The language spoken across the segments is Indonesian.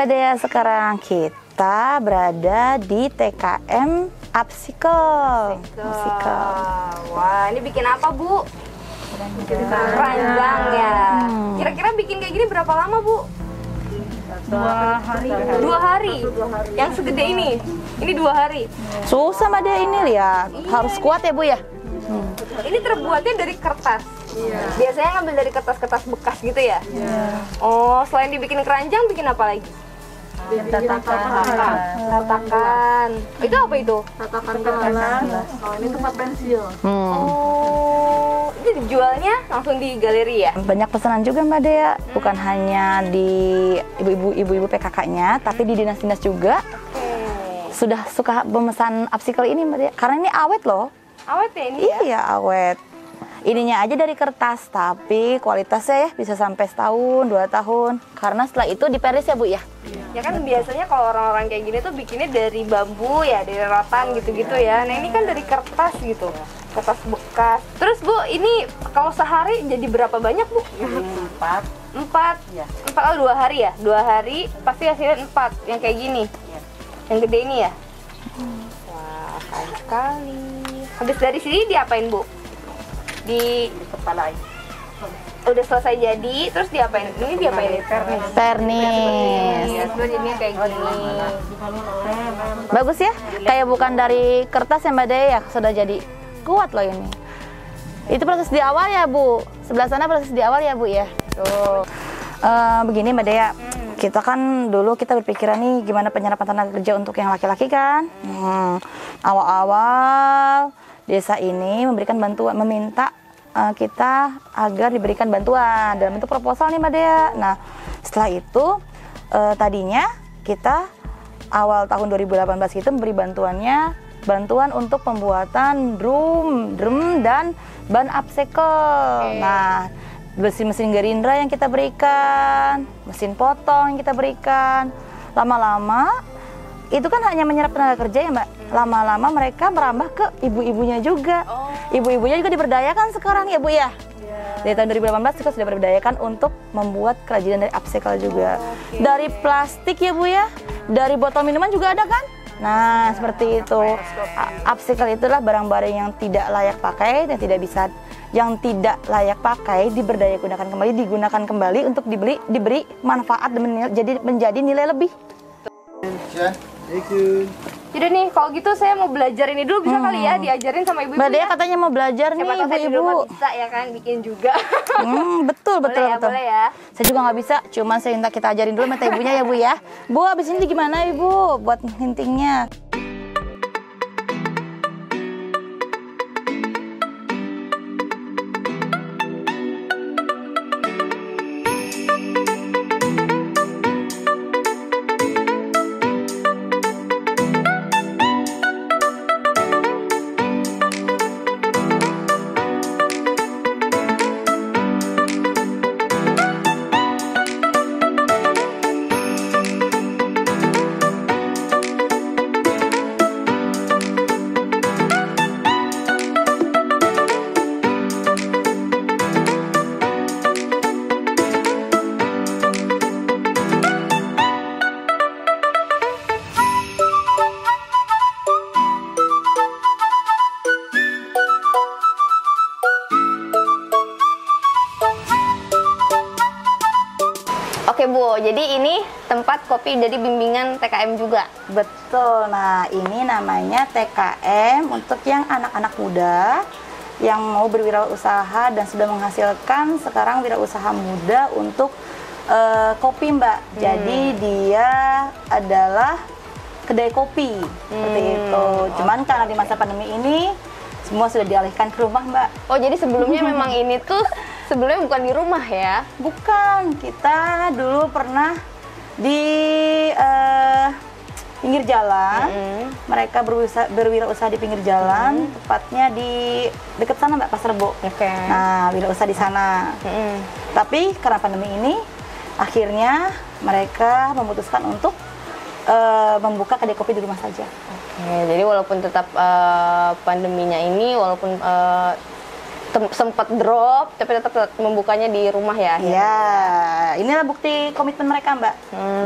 Mbak Dea, sekarang kita berada di TKM Upcycle. Wah, ini bikin apa, Bu? Keranjang ya. Kira-kira bikin kayak gini berapa lama, Bu? 2 hari. 2 hari. Yang segede ini. Ini 2 hari. Susah Mbak Dea ini lihat. Harus kuat ya Bu ya. Ini terbuatnya dari kertas. Biasanya ngambil dari kertas-kertas bekas gitu ya? Oh, selain dibikin keranjang, bikin apa lagi? Tatakan. Itu apa itu? Tatakan kanan. Oh, ini tempat pensil. Oh, ini dijualnya langsung di galeri ya? Banyak pesanan juga Mbak Dea. Bukan hanya di ibu-ibu PKK-nya, tapi di dinas-dinas juga. Sudah suka memesan upcycle ini Mbak Dea. Karena ini awet loh. Awet ya ini ya? Iya awet. Ininya aja dari kertas, tapi kualitasnya ya bisa sampai setahun, 2 tahun. Karena setelah itu diperis ya Bu ya? Ya kan biasanya kalau orang-orang kayak gini tuh bikinnya dari bambu ya, dari rotan gitu-gitu ya. Nah ini kan dari kertas gitu, kertas bekas. Terus Bu, ini kalau sehari jadi berapa banyak Bu? 4. 4? Ya. 4 atau 2 hari ya? 2 hari pasti hasilnya 4, yang kayak gini? Yang gede ini ya? Wah, keren sekali. Habis dari sini diapain Bu? Di Kepala. udah selesai jadi, terus diapain? Ini diapain? Pernis. Ya, terus ini kayak gini. Bagus ya? Kayak bukan dari kertas ya Mbak Dea ya, sudah jadi kuat loh ini. Itu proses di awal ya Bu? Sebelah sana proses di awal ya Bu ya? Tuh. Begini Mbak Dea, kita kan dulu kita berpikiran nih gimana penyerapan tenaga kerja untuk yang laki-laki kan. Awal-awal desa ini memberikan bantuan, meminta kita agar diberikan bantuan dalam bentuk proposal nih Mbak Dea. Nah setelah itu tadinya kita awal tahun 2018 itu memberi bantuan untuk pembuatan drum dan ban upcycle. Nah mesin gerindra yang kita berikan, mesin potong yang kita berikan. Lama-lama itu kan hanya menyerap tenaga kerja ya Mbak. Lama-lama mereka merambah ke ibu-ibunya juga. Ibu-ibunya juga diberdayakan sekarang ya Bu ya. Dari tahun 2018 kita sudah berdayakan untuk membuat kerajinan dari upcycle juga. Dari plastik ya Bu ya. Dari botol minuman juga ada kan? Nah seperti itu. Upcycle itulah barang-barang yang tidak layak pakai dan yang tidak layak pakai digunakan kembali untuk diberi manfaat dan menjadi nilai lebih. Jadi nih, kalau gitu saya mau belajar ini dulu, bisa kali ya diajarin sama ibu-ibu Mbak Dea ya? katanya mau belajar nih Siapa tahu saya di rumah ibu-ibu. bisa ya kan, bikin juga. Betul. Boleh ya? Saya juga nggak bisa, cuman saya minta kita ajarin dulu sama ibunya ya Bu ya. Bu, abis ini gimana Ibu buat hintingnya? Oke Bu, jadi ini tempat kopi jadi bimbingan TKM juga. Betul, nah ini namanya TKM untuk yang anak-anak muda yang mau berwirausaha dan sudah menghasilkan sekarang wirausaha muda untuk kopi Mbak. Jadi dia adalah kedai kopi, seperti itu. Cuman karena di masa pandemi ini semua sudah dialihkan ke rumah Mbak. Oh jadi sebelumnya memang ini tuh sebelumnya bukan di rumah ya? Bukan, kita dulu pernah di pinggir jalan. Mereka berwirausaha di pinggir jalan, tepatnya di dekat sana Mbak, Pasar Rebo. Nah, wirausaha di sana. Tapi karena pandemi ini, akhirnya mereka memutuskan untuk membuka kedai kopi di rumah saja. Oke, jadi walaupun tetap pandeminya ini, walaupun sempat drop tapi tetap membukanya di rumah ya. Ya, inilah bukti komitmen mereka Mbak,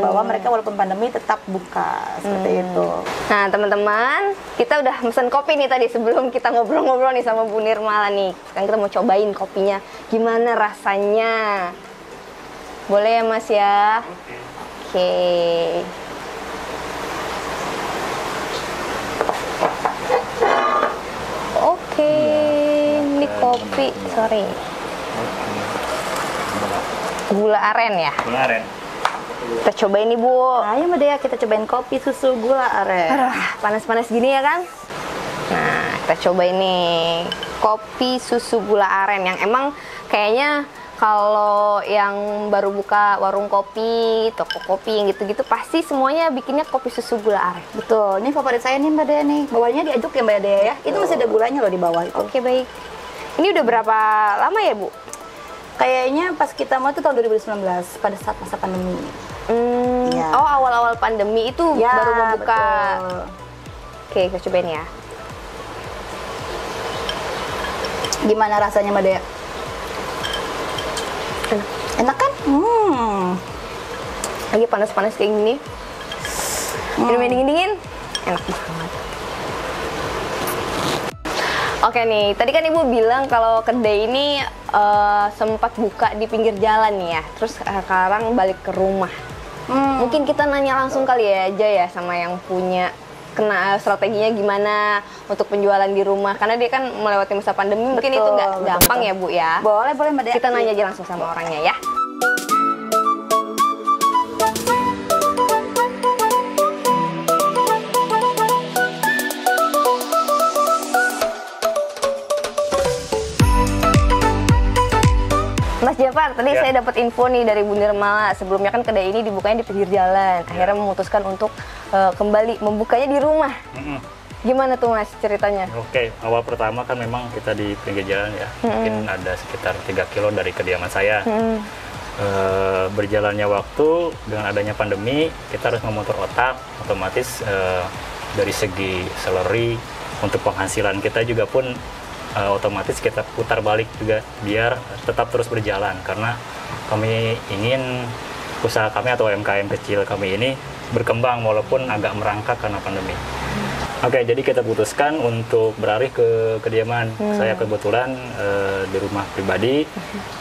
bahwa mereka walaupun pandemi tetap buka seperti itu. Nah teman-teman, kita udah pesen kopi nih tadi sebelum kita ngobrol-ngobrol nih sama Bu Nirmala nih. Sekarang kita mau cobain kopinya, gimana rasanya? Boleh ya Mas ya? Oke. Oke, ini kopi, sorry. Gula aren ya? Gula aren. Kita cobain nih Bu. Ayo Mbak Dea, kita cobain kopi susu gula aren. Panas-panas gini ya kan? Nah, kita cobain nih kopi susu gula aren yang emang kayaknya kalau yang baru buka warung kopi, toko kopi yang gitu-gitu pasti semuanya bikinnya kopi susu gula aren. Betul, ini favorit saya nih Mbak Dea nih. Bawahnya diaduk ya Mbak Dea ya. Itu masih ada gulanya loh di bawah itu. Oke, baik. Ini udah berapa lama ya Bu? Kayaknya pas kita mau itu tahun 2019 pada saat masa pandemi. Ya. Oh, awal-awal pandemi itu Ya, baru membuka. betul. Oke, kita cobain ya. Gimana rasanya Mbak Dea? Enak kan? Lagi panas-panas kayak gini. Minum yang dingin-dingin, enak banget. Oke nih, tadi kan Ibu bilang kalau kedai ini sempat buka di pinggir jalan nih ya. Terus sekarang balik ke rumah. Mungkin kita nanya langsung kali ya aja ya sama yang punya strateginya gimana untuk penjualan di rumah, karena dia kan melewati masa pandemi. Mungkin itu nggak gampang ya Bu ya. Boleh Mbak Dea. Kita nanya aja langsung sama orangnya ya. Mas Jafar, tadi saya dapat info nih dari Bu Nirmala. Sebelumnya kan kedai ini dibukanya di pinggir jalan. Akhirnya memutuskan untuk kembali membukanya di rumah. Gimana tuh Mas ceritanya? Oke, awal pertama kan memang kita di pinggir jalan ya. Mungkin ada sekitar 3 kilo dari kediaman saya. Berjalannya waktu dengan adanya pandemi, kita harus memutar otak. Otomatis dari segi salary untuk penghasilan kita juga pun otomatis kita putar balik juga biar tetap terus berjalan, karena kami ingin usaha kami atau UMKM kecil kami ini berkembang walaupun agak merangkak karena pandemi. Oke, jadi kita putuskan untuk beralih ke kediaman. Saya kebetulan di rumah pribadi,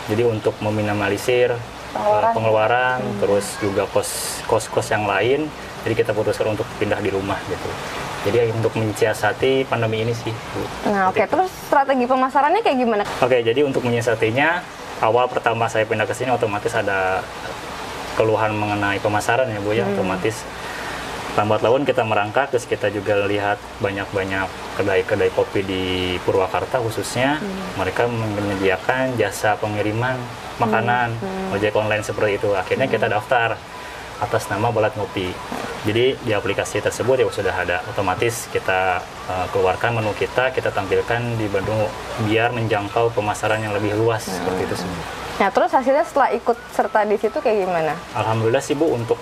jadi untuk meminimalisir pengeluaran, terus juga kos-kos yang lain, jadi kita putuskan untuk pindah di rumah gitu. Jadi untuk mensiasati pandemi ini sih, Bu. Nah, oke. Terus strategi pemasarannya kayak gimana? Oke, jadi untuk menyiasatinya, awal pertama saya pindah ke sini otomatis ada keluhan mengenai pemasaran ya Bu ya. Otomatis lambat laun kita merangkak, terus kita juga lihat banyak-banyak kedai-kedai kopi di Purwakarta khususnya. Mereka menyediakan jasa pengiriman makanan, ojek online seperti itu. Akhirnya kita daftar atas nama Balat Ngopi. Jadi di aplikasi tersebut ya sudah ada, otomatis kita keluarkan menu kita tampilkan di Bandung biar menjangkau pemasaran yang lebih luas seperti itu semua. Nah, terus hasilnya setelah ikut serta di situ kayak gimana? Alhamdulillah sih Bu, untuk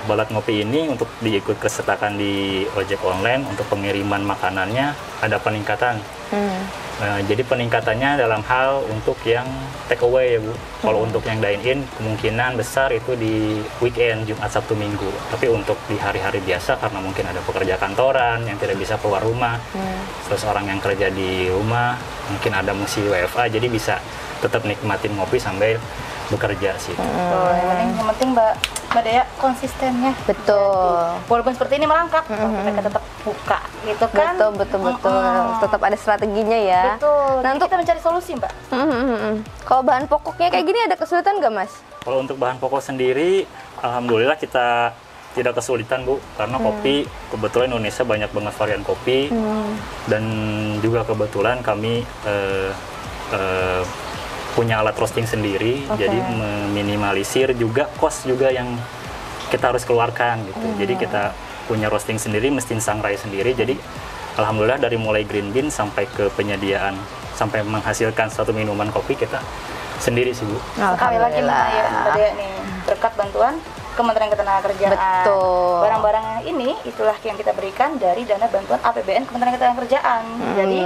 Balat Ngopi ini untuk diikut kesertakan di ojek online untuk pengiriman makanannya ada peningkatan. Jadi peningkatannya dalam hal untuk yang take away ya Bu. Kalau untuk yang dine in kemungkinan besar itu di weekend, Jumat, Sabtu, Minggu. Tapi untuk di hari-hari biasa karena mungkin ada pekerja kantoran yang tidak bisa keluar rumah, terus orang yang kerja di rumah mungkin ada mesti WFA, jadi bisa tetap nikmatin ngopi sambil bekerja sih. Yang penting Mbak Dea konsistennya. Betul. Walaupun seperti ini merangkak, mereka tetap buka, gitu kan? Betul. Tetap ada strateginya ya. Betul. Nah, Jadi untuk kita mencari solusi, Mbak. Kalau bahan pokoknya kayak gini ada kesulitan nggak, Mas? Kalau untuk bahan pokok sendiri, alhamdulillah kita tidak kesulitan Bu, karena kopi kebetulan Indonesia banyak banget varian kopi, dan juga kebetulan kami punya alat roasting sendiri, jadi meminimalisir juga kos juga yang kita harus keluarkan gitu. Jadi kita punya roasting sendiri, mesin sangrai sendiri, jadi alhamdulillah dari mulai green bean sampai ke penyediaan sampai menghasilkan satu minuman kopi kita sendiri sih Bu. Sekali lagi Mbak Dea nih, berkat bantuan Kementerian Ketenagakerjaan. Betul. Barang-barang ini itulah yang kita berikan dari dana bantuan APBN Kementerian Ketenagakerjaan. Jadi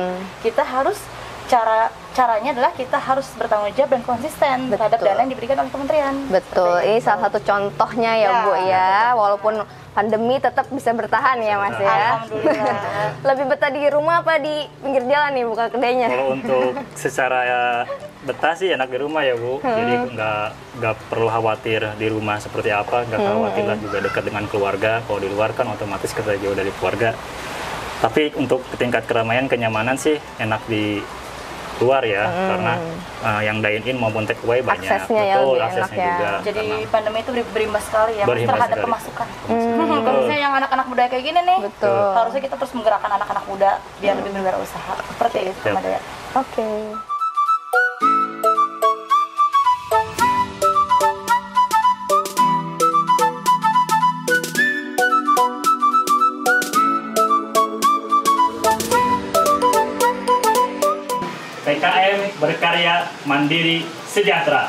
kita harus cara caranya adalah kita harus bertanggung jawab dan konsisten terhadap Betul. dana yang diberikan oleh kementerian. Betul, Seperti ini itu. salah satu contohnya ya, Ya, Bu ya. Walaupun pandemi tetap bisa bertahan ya Mas ya. Alhamdulillah. Lebih betah di rumah apa di pinggir jalan nih buka kedainya? Kalau untuk secara betah sih enak di rumah ya Bu, jadi nggak perlu khawatir di rumah seperti apa, nggak khawatir lah juga dekat dengan keluarga. Kalau di luar kan otomatis kita jauh dari keluarga. Tapi untuk tingkat keramaian, kenyamanan sih enak di luar ya, karena yang dine-in maupun take away banyak. Aksesnya ya Betul, lebih aksesnya enak ya. juga. Jadi pandemi itu berimbas sekali ya Mas, Berimbas terhadap sekali. pemasukan. Kalau misalnya yang anak-anak muda kayak gini nih, Betul. harusnya kita terus menggerakkan anak-anak muda biar lebih berwirausaha. Seperti itu, Siap. Mbak Dea. Oke. TKM Berkarya Mandiri Sejahtera.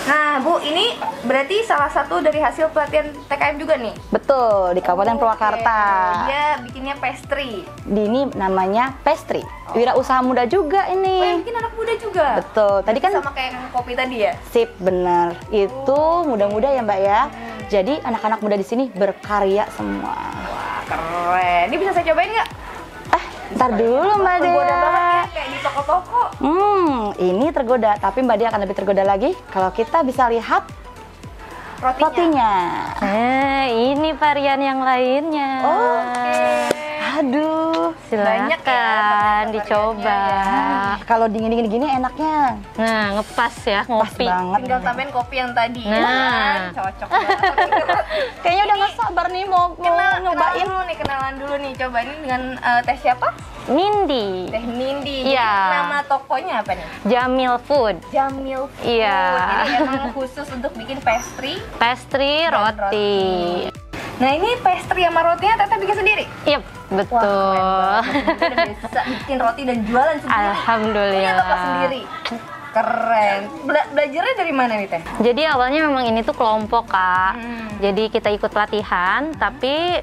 Nah, Bu, ini berarti salah satu dari hasil pelatihan TKM juga nih. Betul, di Kabupaten Purwakarta. Dia bikinnya pastry. Ini namanya pastry. Wirausaha muda juga Oh, yang ini. bikin anak muda juga. Betul. Tadi kan sama kayak yang kopi tadi ya. sip, benar. Itu muda-muda ya Mbak ya. Jadi anak-anak muda di sini berkarya semua. Wah, keren. Ini bisa saya cobain nggak? Ntar dulu Mbak Tergoda banget ya, Dea. kayak di toko-toko. Ini tergoda, tapi Mbak Dea akan lebih tergoda lagi kalau kita bisa lihat rotinya. Ini varian yang lainnya. Aduh, Banyak ya, Silakan varian-variannya dicoba. kalau dingin-dingin gini enaknya. Nah, ngepas ya Pas ngopi. banget. Tinggal tambahin kopi yang tadi. Nah. Kan? Cocok banget. Kayaknya udah nggak sabar nih mau Kenalan nyobain. dulu nih, kenalan dulu nih. Coba ini dengan teh siapa? Nindi. Teh Nindi. Iya. Jadi nama tokonya apa nih? Jamil Food. Jamil Food. Iya. Ini emang khusus untuk bikin pastry. Pastry Dan roti. Nah, ini pastry sama rotinya Teteh bikin sendiri? Yep, betul. Wah, keren banget. Udah bisa bikin roti dan jualan sendiri. Punya Alhamdulillah. toko sendiri. Keren. Belajarnya dari mana nih Teh? Jadi awalnya memang ini tuh kelompok, Kak. Hmm. Jadi kita ikut pelatihan, tapi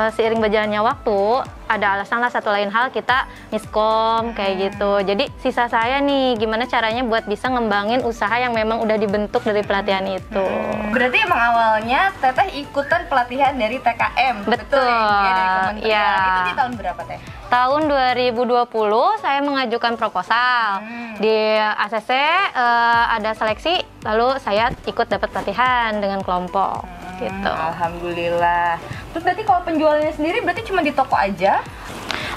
seiring berjalannya waktu ada alasan lah satu lain hal kita miskom kayak gitu. Jadi sisa saya nih gimana caranya buat bisa ngembangin usaha yang memang udah dibentuk dari pelatihan itu. Berarti emang awalnya Teteh ikutan pelatihan dari TKM. Betul. Ya, dari kementerian. Iya. Itu di tahun berapa Teh? Tahun 2020 saya mengajukan proposal di ACC, ada seleksi, lalu saya ikut dapat pelatihan dengan kelompok gitu. Alhamdulillah. Terus berarti kalau penjualannya sendiri berarti cuma di toko aja?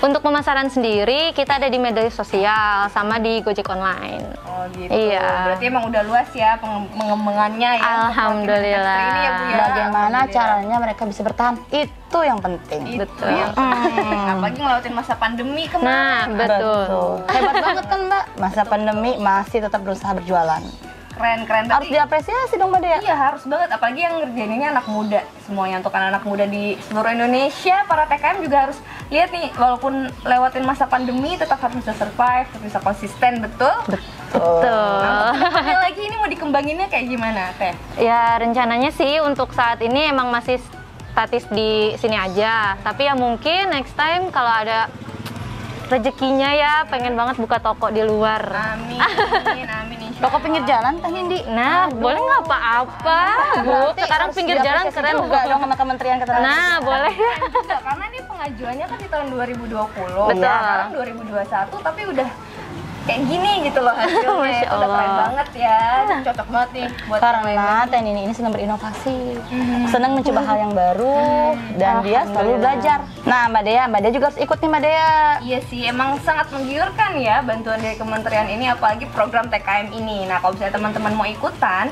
Untuk pemasaran sendiri kita ada di media sosial sama di Gojek online. Oh gitu. Iya. Berarti emang udah luas ya pengembangannya ya. untuk Alhamdulillah. pastry ini ya Bu ya. Bagaimana Alhamdulillah. caranya mereka bisa bertahan? Itu yang penting. Itu Betul. yang penting. Apalagi ngelewatin masa pandemi Nah, kemarin. betul. Hebat banget kan Mbak, masa pandemi masih tetap berusaha berjualan. Keren-keren. Harus Tapi diapresiasi dong Mbak Dea. iya harus banget, apalagi yang ngerjain ini anak muda semuanya, untuk anak muda di seluruh Indonesia. Para TKM juga harus lihat nih, walaupun lewatin masa pandemi tetap harus bisa survive, tetap bisa konsisten, betul? Betul. Nah, untuk kedepannya lagi ini mau dikembanginnya kayak gimana Teh? Ya rencananya sih untuk saat ini emang masih statis di sini aja. Tapi ya mungkin next time kalau ada rezekinya ya pengen banget buka toko di luar. Amin, amin, amin. insya Toko pinggir Allah. jalan Teh Nindi. Nah, boleh nggak apa-apa, Bu? Berarti Sekarang harus pinggir jalan diapresiasi keren. juga dong sama Kementerian Ketenagakerjaan. Nah, boleh ya. Juga, karena ini pengajuannya kan di tahun 2020. Betul. Ya, sekarang 2021 tapi udah kayak gini gitu loh hasilnya. Masya Itu udah keren Allah. banget ya. Cocok banget nih buat Karena Teh Nini ini senang berinovasi, senang mencoba hal yang baru, dan dia selalu belajar. Nah Mbak Dea juga harus ikut nih Mbak Dea. Iya sih, emang sangat menggiurkan ya bantuan dari kementerian ini, apalagi program TKM ini. Nah, kalau misalnya teman-teman mau ikutan,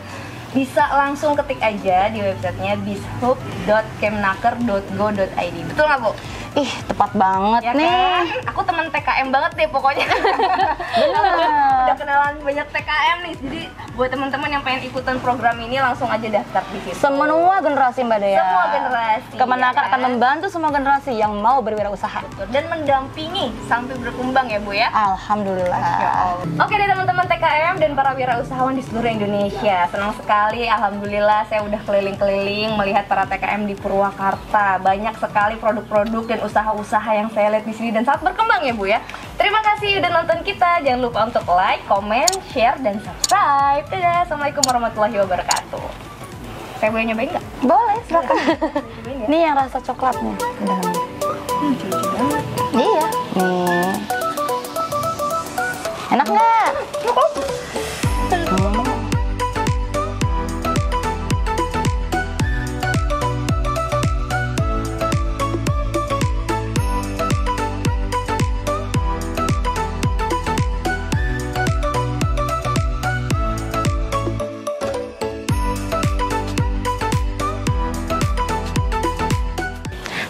bisa langsung ketik aja di websitenya bishub.kemnaker.go.id. Betul nggak, Bu? Ih, tepat banget Ya nih. kan? Aku teman TKM banget deh pokoknya. Udah kenalan banyak TKM nih. Jadi buat teman-teman yang pengen ikutan program ini langsung aja daftar di situ. Semua generasi Mbak Dea. Semua generasi, Kemenaker ya akan kan? membantu semua generasi yang mau berwirausaha. Dan mendampingi sampai berkembang ya, Bu ya. Alhamdulillah. Oke deh teman-teman TKM dan para wirausahawan di seluruh Indonesia. Senang sekali, alhamdulillah saya udah keliling-keliling melihat para TKM di Purwakarta. Banyak sekali produk-produk dan usaha-usaha yang saya lihat di sini dan sangat berkembang ya, Bu ya. Terima kasih udah nonton kita. Jangan lupa untuk like, comment, share, dan subscribe. Dadah. Assalamualaikum warahmatullahi wabarakatuh. Saya boleh nyobain nggak? Boleh, silakan. Nyobain ya? Ini yang rasa coklatnya. Lucu banget. Iya. Nih. Enak nggak?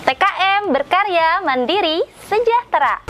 TKM berkarya mandiri sejahtera.